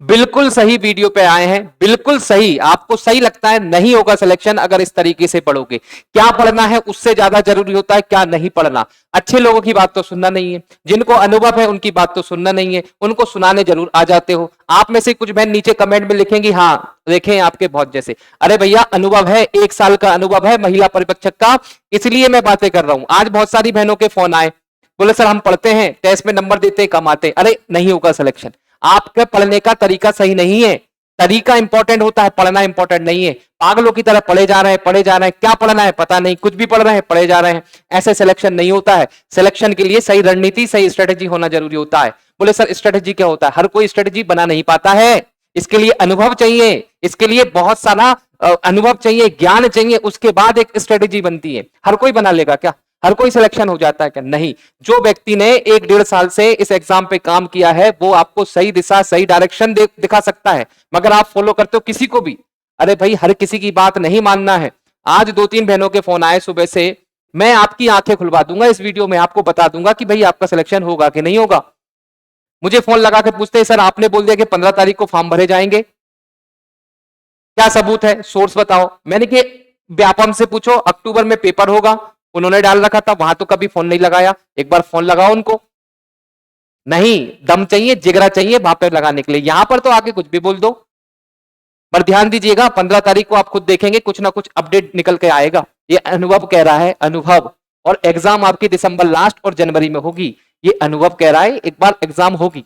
बिल्कुल सही वीडियो पे आए हैं, बिल्कुल सही। आपको सही लगता है नहीं होगा सिलेक्शन अगर इस तरीके से पढ़ोगे। क्या पढ़ना है उससे ज्यादा जरूरी होता है क्या नहीं पढ़ना। अच्छे लोगों की बात तो सुनना नहीं है, जिनको अनुभव है उनकी बात तो सुनना नहीं है, उनको सुनाने जरूर आ जाते हो। आप में से कुछ बहन नीचे कमेंट में लिखेंगी हाँ देखें आपके बहुत जैसे। अरे भैया अनुभव है, 1 साल का अनुभव है महिला परिपक्षक का, इसलिए मैं बातें कर रहा हूं। आज बहुत सारी बहनों के फोन आए, बोले सर हम पढ़ते हैं, टेस्ट में नंबर देते कम आते। अरे नहीं होगा सिलेक्शन, आपके पढ़ने का तरीका सही नहीं है। तरीका इंपॉर्टेंट होता है, पढ़ना इंपॉर्टेंट नहीं है। पागलों की तरह पढ़े जा रहे हैं, पढ़े जा रहे हैं, क्या पढ़ना है पता नहीं, कुछ भी पढ़ रहे हैं पढ़े जा रहे हैं। ऐसे सिलेक्शन नहीं होता है। सिलेक्शन के लिए सही रणनीति सही स्ट्रेटेजी होना जरूरी होता है। बोले सर स्ट्रेटेजी क्या होता है? हर कोई स्ट्रेटेजी बना नहीं पाता है, इसके लिए अनुभव चाहिए, इसके लिए बहुत सारा अनुभव चाहिए, ज्ञान चाहिए, उसके बाद एक स्ट्रेटेजी बनती है। हर कोई बना लेगा क्या? हर कोई सिलेक्शन हो जाता है क्या? नहीं। जो व्यक्ति ने 1-1.5 साल से इस एग्जाम पे काम किया है वो आपको सही दिशा सही डायरेक्शन दिखा सकता है, मगर आप फॉलो करते हो किसी को भी। अरे भाई हर किसी की बात नहीं मानना है। आज 2-3 बहनों के फोन आए सुबह से, मैं आपकी आंखें खुलवा दूंगा इस वीडियो में, आपको बता दूंगा कि भाई आपका सिलेक्शन होगा कि नहीं होगा। मुझे फोन लगा के पूछते हैं सर आपने बोल दिया कि 15 तारीख को फॉर्म भरे जाएंगे, क्या सबूत है, सोर्स बताओ। मैंने कि व्यापम से पूछो, अक्टूबर में पेपर होगा, उन्होंने डाल रखा था, वहां तो कभी फोन नहीं लगाया। एक बार फोन लगाओ उनको। नहीं, दम चाहिए, जिगरा चाहिए वहां पर लगाने के लिए, यहां पर तो आके कुछ भी बोल दो। पर ध्यान दीजिएगा 15 तारीख को आप खुद देखेंगे कुछ ना कुछ अपडेट निकल के आएगा। ये अनुभव कह रहा है, अनुभव। और एग्जाम आपकी दिसंबर लास्ट और जनवरी में होगी, ये अनुभव कह रहा है, एक बार एग्जाम होगी।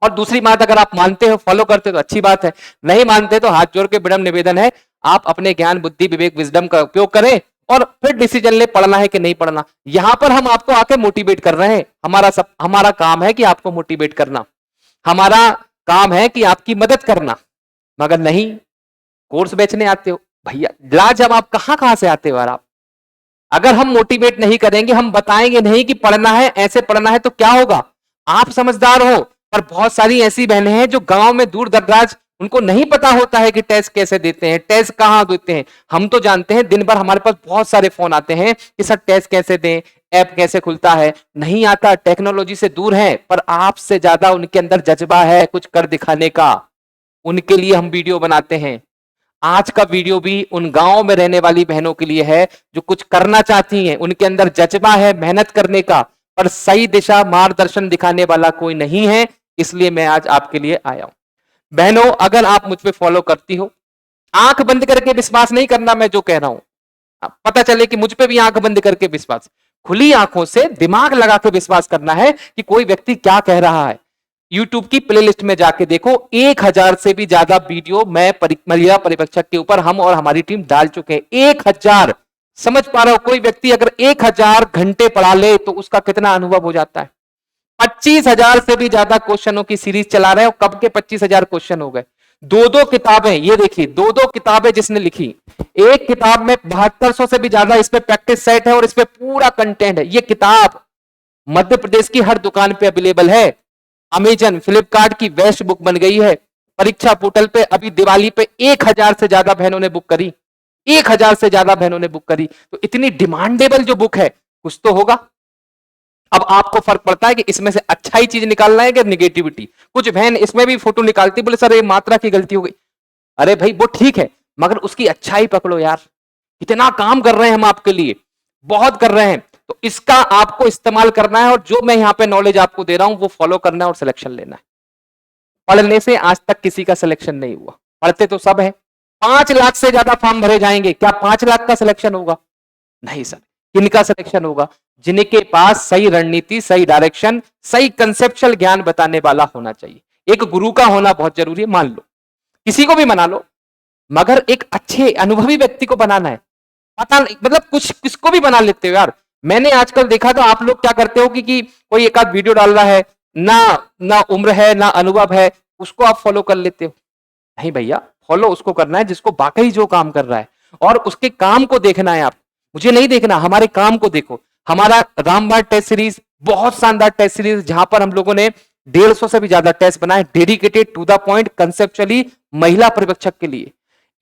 और दूसरी बात, अगर आप मानते हो फॉलो करते हो तो अच्छी बात है, नहीं मानते तो हाथ जोड़ के विनम्र निवेदन है आप अपने ज्ञान बुद्धि विवेक विजडम का उपयोग करें और फिर डिसीजन ले पढ़ना है कि नहीं पढ़ना। यहां पर हम आपको आके मोटिवेट कर रहे हैं, हमारा काम है कि आपको मोटिवेट करना, हमारा काम है कि आपकी मदद करना। मगर नहीं, कोर्स बेचने आते हो भैया, लाजवाब आप कहां कहां से आते हो यार आप। अगर हम मोटिवेट नहीं करेंगे, हम बताएंगे नहीं कि पढ़ना है ऐसे पढ़ना है, तो क्या होगा? आप समझदार हो, पर बहुत सारी ऐसी बहनें हैं जो गांव में दूर दराज, उनको नहीं पता होता है कि टेस्ट कैसे देते हैं, टेस्ट कहां देते हैं। हम तो जानते हैं, दिन भर हमारे पास बहुत सारे फोन आते हैं कि सर टेस्ट कैसे दें, ऐप कैसे खुलता है, नहीं आता, टेक्नोलॉजी से दूर है। पर आपसे ज्यादा उनके अंदर जज्बा है कुछ कर दिखाने का, उनके लिए हम वीडियो बनाते हैं। आज का वीडियो भी उन गांव में रहने वाली बहनों के लिए है जो कुछ करना चाहती हैं, उनके अंदर जज्बा है मेहनत करने का, पर सही दिशा मार्गदर्शन दिखाने वाला कोई नहीं है। इसलिए मैं आज आपके लिए आया हूं। बहनों अगर आप मुझ पे फॉलो करती हो, आंख बंद करके विश्वास नहीं करना मैं जो कह रहा हूं, पता चले कि मुझ पे भी आंख बंद करके विश्वास, खुली आंखों से दिमाग लगा के विश्वास करना है कि कोई व्यक्ति क्या कह रहा है। YouTube की प्लेलिस्ट में जाके देखो, 1000 से भी ज्यादा वीडियो मैं महिला परिपक्षक के ऊपर हम और हमारी टीम डाल चुके हैं। 1000, समझ पा रहे हो? कोई व्यक्ति अगर 1000 घंटे पढ़ा ले तो उसका कितना अनुभव हो जाता है। 25,000 से भी ज्यादा क्वेश्चनों की सीरीज चला रहे हो, कब के 25,000 क्वेश्चन हो गए। 2-2 किताबें, ये देखिए 2-2 किताबें जिसने लिखी, एक किताब में 7200 से भी ज्यादा इस पे प्रैक्टिस सेट है और इस पे पूरा कंटेंट है। ये किताब मध्य प्रदेश की हर दुकान पे अवेलेबल है। अमेजन फ्लिपकार्ट की बेस्ट बुक बन गई है। परीक्षा पोर्टल पे अभी दिवाली पे 1000 से ज्यादा बहनों ने बुक करी, 1000 से ज्यादा बहनों ने बुक करी। तो इतनी डिमांडेबल जो बुक है, कुछ तो होगा। अब आपको फर्क पड़ता है कि इसमें से अच्छा ही चीज निकालना है कि निगेटिविटी। कुछ बहन इसमें भी फोटो निकालती, बोले सर ये मात्रा की गलती हो गई। अरे भाई वो ठीक है, मगर उसकी अच्छाई पकड़ो यार। इतना काम कर रहे हैं हम आपके लिए, बहुत कर रहे हैं, तो इसका आपको इस्तेमाल करना है। और जो मैं यहां पे नॉलेज आपको दे रहा हूं वो फॉलो करना है और सिलेक्शन लेना है। पढ़ने से आज तक किसी का सिलेक्शन नहीं हुआ, पढ़ते तो सब है। 5 लाख से ज्यादा फॉर्म भरे जाएंगे, क्या 5 लाख का सिलेक्शन होगा? नहीं सर। किनका सिलेक्शन होगा? जिनके पास सही रणनीति सही डायरेक्शन सही कंसेप्चुअल ज्ञान बताने वाला होना चाहिए। एक गुरु का होना बहुत जरूरी है। मान लो किसी को भी मना लो, मगर एक अच्छे अनुभवी व्यक्ति को बनाना है। पता नहीं, मतलब कुछ किसको भी बना लेते हो यार। मैंने आजकल देखा तो आप लोग क्या करते हो कि कोई एक आध वीडियो डाल रहा है, ना ना उम्र है ना अनुभव है, उसको आप फॉलो कर लेते हो। नहीं भैया, फॉलो उसको करना है जिसको वाकई जो काम कर रहा है, और उसके काम को देखना है। आप मुझे नहीं देखना, हमारे काम को देखो। हमारा रामबाण टेस्ट सीरीज बहुत शानदार टेस्ट सीरीज, जहां पर हम लोगों ने 150 से भी ज्यादा टेस्ट बनाए, dedicated to the point conceptually महिला परिपक्षक के लिए।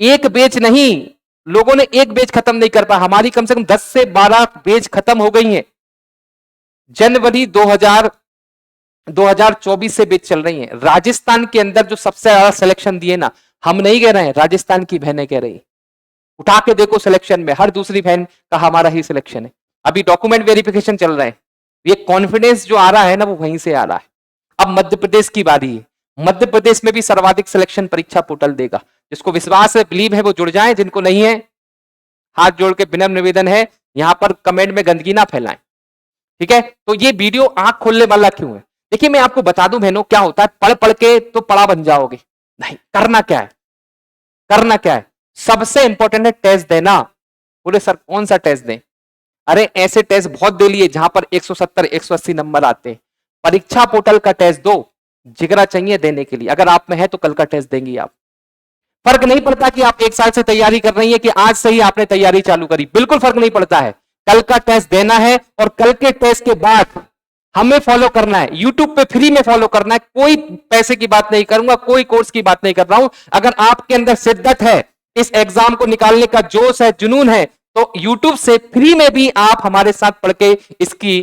एक बेच नहीं, लोगों ने एक बेच खत्म नहीं कर पाया, हमारी कम से कम 10 से 12 बेच खत्म हो गई हैं। जनवरी 2000 2024 से बैच चल रही है। राजस्थान के अंदर जो सबसे ज्यादा सिलेक्शन दिए ना, हम नहीं कह रहे हैं, राजस्थान की बहनें कह रही। उठा के देखो सिलेक्शन में हर दूसरी बहन का हमारा ही सिलेक्शन है। अभी डॉक्यूमेंट वेरिफिकेशन चल रहे हैं, ये कॉन्फिडेंस जो आ रहा है ना वो वहीं से आ रहा है। अब मध्य प्रदेश की बारी है, मध्य प्रदेश में भी सर्वाधिक सिलेक्शन परीक्षा पोर्टल देगा। जिसको विश्वास है, बिलीव है, वो जुड़ जाए, जिनको नहीं है हाथ जोड़ के विनम्र निवेदन है यहां पर कमेंट में गंदगी ना फैलाएं, ठीक है। तो ये वीडियो आंख खोलने वाला क्यों है? देखिए मैं आपको बता दूं बहनों, क्या होता है पढ़ पढ़ के तो पढ़ा बन जाओगे, नहीं, करना क्या है, करना क्या है, सबसे इंपॉर्टेंट है टेस्ट देना। बोले सर कौन सा टेस्ट दें? अरे ऐसे टेस्ट बहुत दे लिए जहां पर 170 180 नंबर आते हैं। परीक्षा पोर्टल का टेस्ट दो, जिगरा चाहिए देने के लिए। अगर आप में है तो कल का टेस्ट देंगी आप। फर्क नहीं पड़ता कि आप एक साल से तैयारी कर रही है कि आज से ही आपने तैयारी चालू करी, बिल्कुल फर्क नहीं पड़ता है। कल का टेस्ट देना है और कल के टेस्ट के बाद हमें फॉलो करना है, यूट्यूब पे फ्री में फॉलो करना है। कोई पैसे की बात नहीं करूंगा, कोई कोर्स की बात नहीं कर रहा हूं। अगर आपके अंदर शिद्दत है, इस एग्जाम को निकालने का जोश है, जुनून है, तो यूट्यूब से फ्री में भी आप हमारे साथ पढ़ के इसकी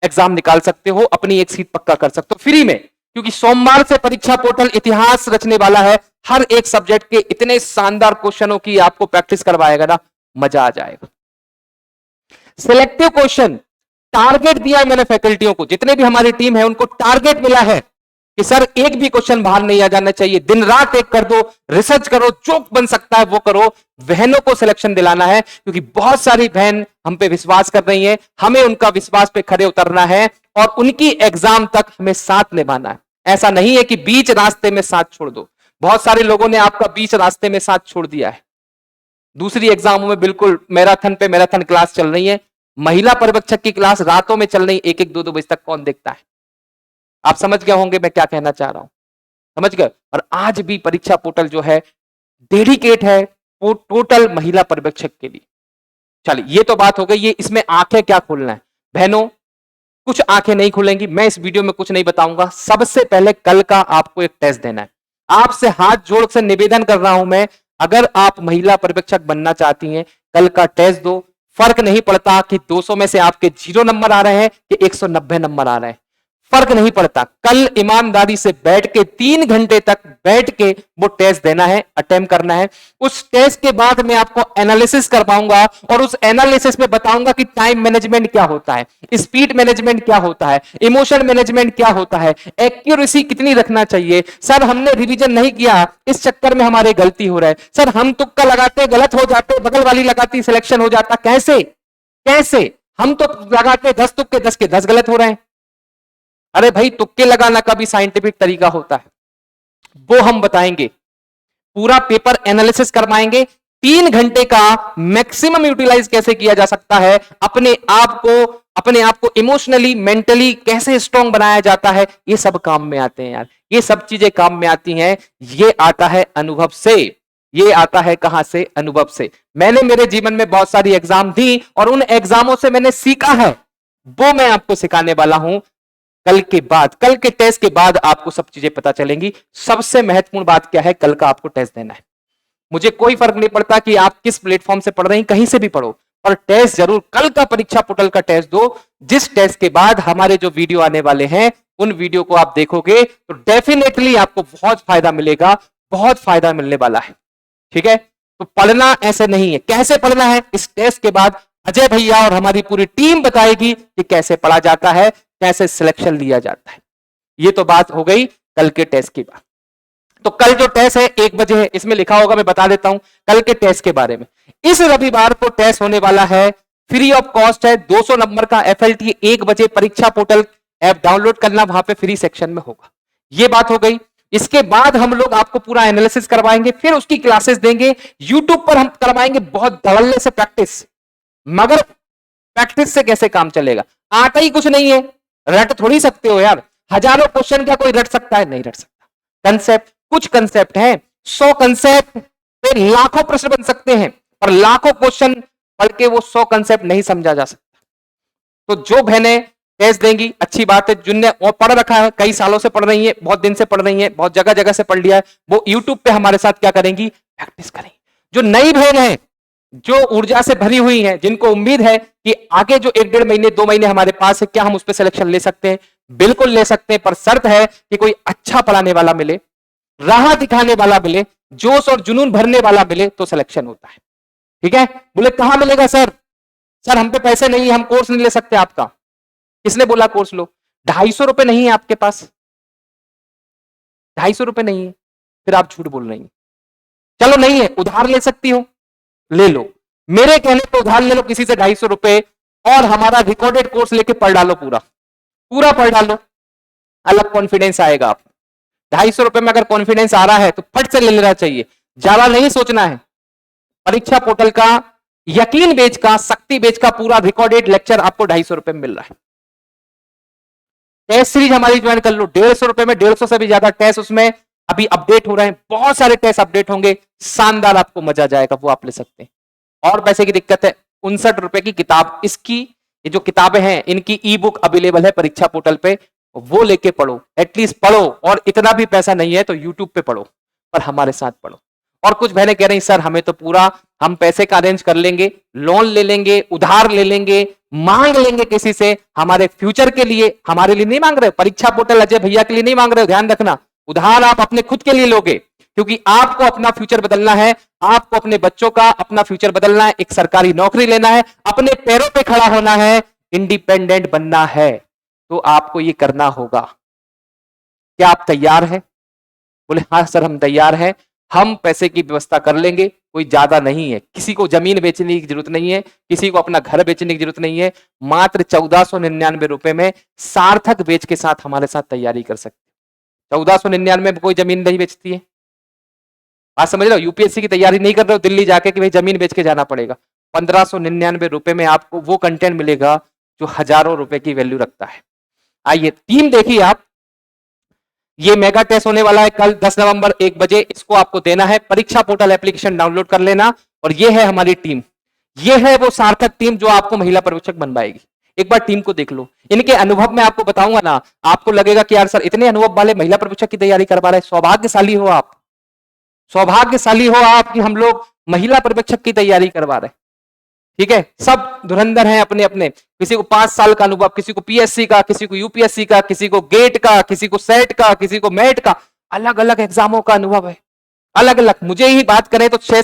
एग्जाम निकाल सकते हो, अपनी एक सीट पक्का कर सकते हो फ्री में। क्योंकि सोमवार से परीक्षा पोर्टल इतिहास रचने वाला है। हर एक सब्जेक्ट के इतने शानदार क्वेश्चनों की आपको प्रैक्टिस करवाएगा ना, मजा आ जाएगा। सिलेक्टिव क्वेश्चन टारगेट दिया है मैंने फैकल्टियों को, जितने भी हमारी टीम है उनको टारगेट मिला है कि सर एक भी क्वेश्चन बाहर नहीं आ जाना चाहिए। दिन रात एक कर दो, रिसर्च करो, जो बन सकता है वो करो। बहनों को सिलेक्शन दिलाना है क्योंकि बहुत सारी बहन हम पे विश्वास कर रही हैं, हमें उनका विश्वास पे खड़े उतरना है और उनकी एग्जाम तक हमें साथ निभाना है। ऐसा नहीं है कि बीच रास्ते में साथ छोड़ दो। बहुत सारे लोगों ने आपका बीच रास्ते में साथ छोड़ दिया है। दूसरी एग्जामों में बिल्कुल मैराथन पे मैराथन क्लास चल रही है, महिला पर्यवेक्षक की क्लास रातों में चल रही, एक एक दो दो बजे तक कौन देखता है? आप समझ गए होंगे मैं क्या कहना चाह रहा हूं, समझ गए। और आज भी परीक्षा पोर्टल जो है डेडिकेट है वो टोटल महिला पर्यवेक्षक के लिए। चलिए ये तो बात हो गई, ये इसमें आंखें क्या खोलना है बहनों, कुछ आंखें नहीं खुलेंगी। मैं इस वीडियो में कुछ नहीं बताऊंगा। सबसे पहले कल का आपको एक टेस्ट देना है। आपसे हाथ जोड़ से निवेदन कर रहा हूं मैं, अगर आप महिला पर्यवेक्षक बनना चाहती हैं कल का टेस्ट दो। फर्क नहीं पड़ता कि 200 में से आपके 0 नंबर आ रहे हैं कि 190 नंबर आ रहे हैं, फर्क नहीं पड़ता। कल ईमानदारी से बैठ के 3 घंटे तक बैठ के वो टेस्ट देना है, अटेम्प्ट करना है। उस टेस्ट के बाद मैं आपको एनालिसिस करवाऊंगा और उस एनालिसिस में बताऊंगा कि टाइम मैनेजमेंट क्या होता है, स्पीड मैनेजमेंट क्या होता है, इमोशन मैनेजमेंट क्या होता है, एक्यूरेसी कितनी रखना चाहिए। सर हमने रिवीजन नहीं किया, इस चक्कर में हमारे गलती हो रहा है। सर हम तुक्का लगाते गलत हो जाते, बगल वाली लगाती सिलेक्शन हो जाता। कैसे कैसे? हम तो लगाते 10 तुक्के, 10 के 10 गलत हो रहे हैं। अरे भाई तुक्के लगाना का भी साइंटिफिक तरीका होता है, वो हम बताएंगे। पूरा पेपर एनालिसिस करवाएंगे। 3 घंटे का मैक्सिमम यूटिलाइज कैसे किया जा सकता है, अपने आप को इमोशनली मेंटली कैसे स्ट्रांग बनाया जाता है, ये सब काम में आते हैं यार। ये सब चीजें काम में आती हैं। ये आता है अनुभव से। ये आता है कहां से? अनुभव से। मैंने मेरे जीवन में बहुत सारी एग्जाम दी और उन एग्जामों से मैंने सीखा है, वो मैं आपको सिखाने वाला हूं। कल के बाद, कल के टेस्ट के बाद आपको सब चीजें पता चलेंगी। सबसे महत्वपूर्ण बात क्या है, कल का आपको टेस्ट देना है। मुझे कोई फर्क नहीं पड़ता कि आप किस प्लेटफॉर्म से पढ़ रहे हैं, कहीं से भी पढ़ो, और टेस्ट जरूर कल का परीक्षा पोर्टल का टेस्ट दो। जिस टेस्ट के बाद हमारे जो वीडियो आने वाले हैं उन वीडियो को आप देखोगे तो डेफिनेटली आपको बहुत फायदा मिलेगा, बहुत फायदा मिलने वाला है, ठीक है। तो पढ़ना ऐसे नहीं है, कैसे पढ़ना है इस टेस्ट के बाद अजय भैया और हमारी पूरी टीम बताएगी कि कैसे पढ़ा जाता है, कैसे सिलेक्शन लिया जाता है। ये तो बात हो गई कल के टेस्ट की बात। तो कल जो टेस्ट है 1 बजे है, इसमें लिखा होगा, मैं बता देता हूं कल के टेस्ट के बारे में। इस रविवार को टेस्ट होने वाला है, फ्री ऑफ कॉस्ट है, 200 नंबर का FLT। 1 बजे परीक्षा पोर्टल ऐप डाउनलोड करना, वहां पे फ्री सेक्शन में होगा। ये बात हो गई। इसके बाद हम लोग आपको पूरा एनालिसिस करवाएंगे, फिर उसकी क्लासेस देंगे। यूट्यूब पर हम करवाएंगे बहुत धड़ल्ले से प्रैक्टिस। मगर प्रैक्टिस से कैसे काम चलेगा? आता ही कुछ नहीं है, रट थोड़ी सकते हो यार। हजारों क्वेश्चन क्या कोई रट सकता है? नहीं रट सकता। कंसेप्ट, कुछ कंसेप्ट हैं, 100 कंसेप्ट पे लाखों प्रश्न बन सकते हैं, पर लाखों क्वेश्चन पढ़ के वो 100 कंसेप्ट नहीं समझा जा सकता। तो जो बहनें टेस्ट देंगी, अच्छी बात है। जिनने और पढ़ रखा है, कई सालों से पढ़ रही है, बहुत दिन से पढ़ रही है, बहुत जगह जगह से पढ़ लिया है, वो यूट्यूब पे हमारे साथ क्या करेंगी? प्रैक्टिस करेंगी। जो नई बहन है जो ऊर्जा से भरी हुई हैं, जिनको उम्मीद है कि आगे जो 1-1.5 महीने 2 महीने हमारे पास है, क्या हम उस पर सिलेक्शन ले सकते हैं? बिल्कुल ले सकते हैं, पर शर्त है कि कोई अच्छा पढ़ाने वाला मिले, राह दिखाने वाला मिले, जोश और जुनून भरने वाला मिले, तो सिलेक्शन होता है। ठीक है? बोले कहां मिलेगा सर? सर हम पे पैसे नहीं है, हम कोर्स नहीं ले सकते आपका। किसने बोला कोर्स लो? 250 रुपए नहीं है आपके पास, 250 रुपए नहीं है, फिर आप झूठ बोल रही हैं। चलो नहीं है, उधार ले सकती हो, ले लो, मेरे कहने पे उधार ले लो किसी से 250 रुपए, और हमारा रिकॉर्डेड कोर्स लेके पढ़ डालो, पूरा पूरा पढ़ डालो, अलग कॉन्फिडेंस आएगा। आप 250 रुपए में अगर कॉन्फिडेंस आ रहा है तो फट से ले लेना चाहिए, ज्यादा नहीं सोचना है। परीक्षा पोर्टल का यकीन बेच का, शक्ति बेच का पूरा रिकॉर्डेड लेक्चर आपको 250 रुपए में मिल रहा है। टेस्ट सीरीज हमारी ज्वाइन कर लो, 150 रुपए में 150 से भी ज्यादा टेस्ट उसमें अभी अपडेट हो रहे हैं, बहुत सारे टेस्ट अपडेट होंगे, शानदार, आपको मजा जाएगा, वो आप ले सकते हैं। और पैसे की दिक्कत है, 59 रुपए की किताब, इसकी ये जो किताबें हैं इनकी ई बुक अवेलेबल है परीक्षा पोर्टल पे, वो लेके पढ़ो, एटलीस्ट पढ़ो, और इतना भी पैसा नहीं है तो यूट्यूब पे पढ़ो, पर हमारे साथ पढ़ो। और कुछ बहनें कह रही सर हमें तो पूरा हम पैसे का अरेंज कर लेंगे, लोन ले लेंगे, उधार ले लेंगे, मांग लेंगे किसी से, हमारे फ्यूचर के लिए, हमारे लिए नहीं मांग रहे, परीक्षा पोर्टल अजय भैया के लिए नहीं मांग रहे हो, ध्यान रखना, उधार आप अपने खुद के लिए लोगे, क्योंकि आपको अपना फ्यूचर बदलना है, आपको अपने बच्चों का अपना फ्यूचर बदलना है, एक सरकारी नौकरी लेना है, अपने पैरों पे खड़ा होना है, इंडिपेंडेंट बनना है, तो आपको ये करना होगा। क्या आप तैयार हैं? बोले हाँ सर हम तैयार हैं, हम पैसे की व्यवस्था कर लेंगे, कोई ज्यादा नहीं है, किसी को जमीन बेचने की जरूरत नहीं है, किसी को अपना घर बेचने की जरूरत नहीं है, मात्र 1499 रुपए में सार्थक बेच के साथ हमारे साथ तैयारी कर सकते। 1499 में कोई जमीन नहीं बेचती है, बात समझ रहे हो? यूपीएससी की तैयारी नहीं कर रहे हो दिल्ली जाके कि भाई जमीन बेच के जाना पड़ेगा, 1599 रुपए में आपको वो कंटेंट मिलेगा जो हजारों रुपए की वैल्यू रखता है। आइए टीम देखिए आप, ये मेगा टेस्ट होने वाला है कल 10 नवंबर 1 बजे, इसको आपको देना है, परीक्षा पोर्टल एप्लीकेशन डाउनलोड कर लेना, और ये है हमारी टीम, ये है वो सार्थक टीम जो आपको महिला पर्यवेक्षक बनवाएगी। एक बार टीम को देख लो, इनके अनुभव में आपको बताऊंगा ना, आपको लगेगा कि यार सर इतने अनुभव वाले महिला पर्यवेक्षक की तैयारी करवा रहे हैं, सौभाग्यशाली हो आप, सौभाग्यशाली हो आप कि हम लोग महिला पर्यवेक्षक की तैयारी करवा रहे हैं। ठीक है, सब धुरंधर हैं अपने अपने, किसी को 5 साल का अनुभव, किसी को पीएससी का, किसी को यूपीएससी का, किसी को गेट का, किसी को सेट का, किसी को मेट का, अलग अलग एग्जामों का अनुभव है, अलग अलग। मुझे ही बात करें तो 6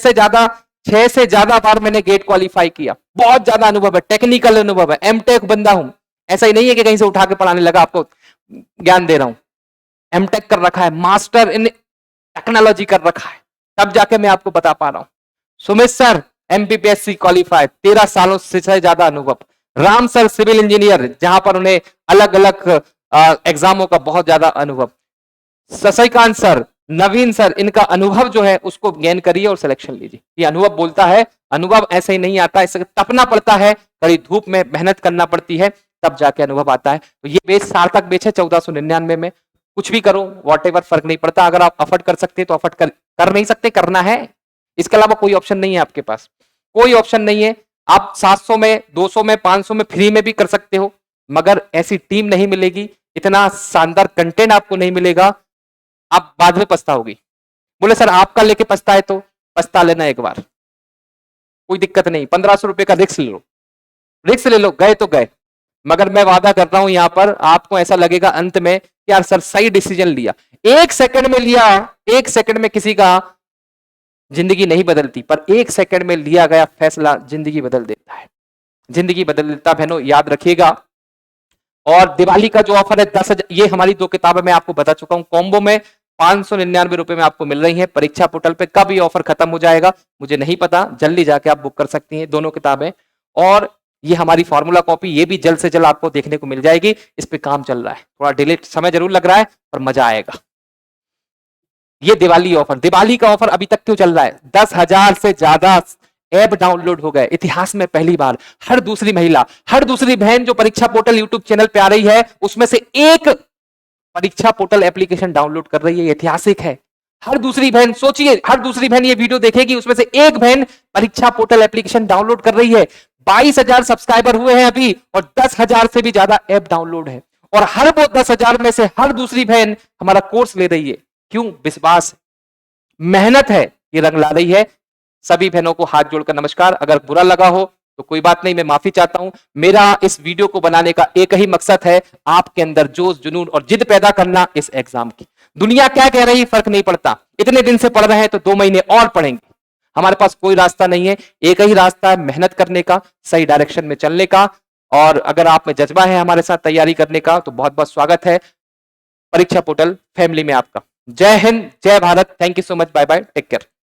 से ज्यादा बार मैंने गेट क्वालिफाई किया, बहुत ज्यादा अनुभव है, टेक्निकल अनुभव है, एमटेक बंदा हूं, ऐसा ही नहीं है कि कहीं से उठा के पढ़ाने लगा, आपको ज्ञान दे रहा हूं, एमटेक कर रखा है, मास्टर इन टेक्नोलॉजी कर रखा है, तब जाके मैं आपको बता पा रहा हूं। सुमित सर एमपीपीएससी क्वालिफाइड, 13 सालों से ज्यादा अनुभव। राम सर सिविल इंजीनियर, जहां पर उन्हें अलग अलग एग्जामों का बहुत ज्यादा अनुभव। शशिकांत सर, नवीन सर, इनका अनुभव जो है उसको गेन करिए और सिलेक्शन लीजिए। ये अनुभव बोलता है, अनुभव ऐसे ही नहीं आता, इसे तपना पड़ता है, कड़ी धूप में मेहनत करना पड़ती है, तब जाके अनुभव आता है। तो ये बेच सार्थक बेच है 1499 में, कुछ भी करो वॉट फर्क नहीं पड़ता। अगर आप अफोर्ड कर सकते तो अफोर्ड कर नहीं सकते, करना है, इसके अलावा कोई ऑप्शन नहीं है आपके पास, कोई ऑप्शन नहीं है। आप 700 में, 200 में, 500 में फ्री में भी कर सकते हो, मगर ऐसी टीम नहीं मिलेगी, इतना शानदार कंटेंट आपको नहीं मिलेगा, आप बाद में पछताओगे। बोले सर आपका लेके पछताए तो पछता लेना एक बार, कोई दिक्कत नहीं, 1500 रुपए का रिस्क ले लो, रिस्क ले लो, गए तो गए। मगर मैं वादा कर रहा हूं यहां पर आपको ऐसा लगेगा अंत में यार सर सही डिसीजन लिया, 1 सेकंड में लिया, 1 सेकंड में किसी का जिंदगी नहीं बदलती, पर 1 सेकंड में लिया गया फैसला जिंदगी बदल देता है, जिंदगी बदल देता। बहनों याद रखिएगा। और दिवाली का जो ऑफर है 10,000, ये हमारी 2 किताबें मैं आपको बता चुका हूं, कॉम्बो में 599 रुपए में आपको मिल रही है। परीक्षा पोर्टल पे कब ये ऑफर खत्म हो जाएगा मुझे नहीं पता, जल्दी जाके आप बुक कर सकती हैं दोनों किताबें। और ये हमारी फॉर्मूला कॉपी, ये भी जल्द से जल्द आपको देखने को मिल जाएगी, इस पे काम चल रहा है, थोड़ा डिले समय जरूर लग रहा है पर मजा आएगा। ये दिवाली ऑफर, दिवाली का ऑफर अभी तक क्यों चल रहा है? 10,000 से ज्यादा ऐप डाउनलोड हो गए, इतिहास में पहली बार। हर दूसरी महिला, हर दूसरी बहन जो परीक्षा पोर्टल यूट्यूब चैनल पे आ रही है, उसमें से एक परीक्षा पोर्टल एप्लीकेशन डाउनलोड कर रही है, ऐतिहासिक है। हर दूसरी बहन, सोचिए, हर दूसरी बहन ये वीडियो देखेगी, उसमें से एक बहन परीक्षा पोर्टल एप्लीकेशन डाउनलोड कर रही है। 22,000 सब्सक्राइबर हुए हैं अभी, और 10,000 से भी ज्यादा ऐप डाउनलोड है, और हर वो 10,000 में से हर दूसरी बहन हमारा कोर्स ले रही है। क्यों? विश्वास, मेहनत है, ये रंग ला रही है। सभी बहनों को हाथ जोड़कर नमस्कार। अगर बुरा लगा हो तो कोई बात नहीं, मैं माफी चाहता हूं। मेरा इस वीडियो को बनाने का एक ही मकसद है, आपके अंदर जोश, जुनून और जिद पैदा करना इस एग्जाम की। दुनिया क्या कह रही फर्क नहीं पड़ता, इतने दिन से पढ़ रहे हैं तो 2 महीने और पढ़ेंगे। हमारे पास कोई रास्ता नहीं है, एक ही रास्ता है मेहनत करने का, सही डायरेक्शन में चलने का। और अगर आप में जज्बा है हमारे साथ तैयारी करने का तो बहुत बहुत स्वागत है परीक्षा पोर्टल फैमिली में आपका। जय हिंद, जय Bharat, thank you so much, bye bye, take care.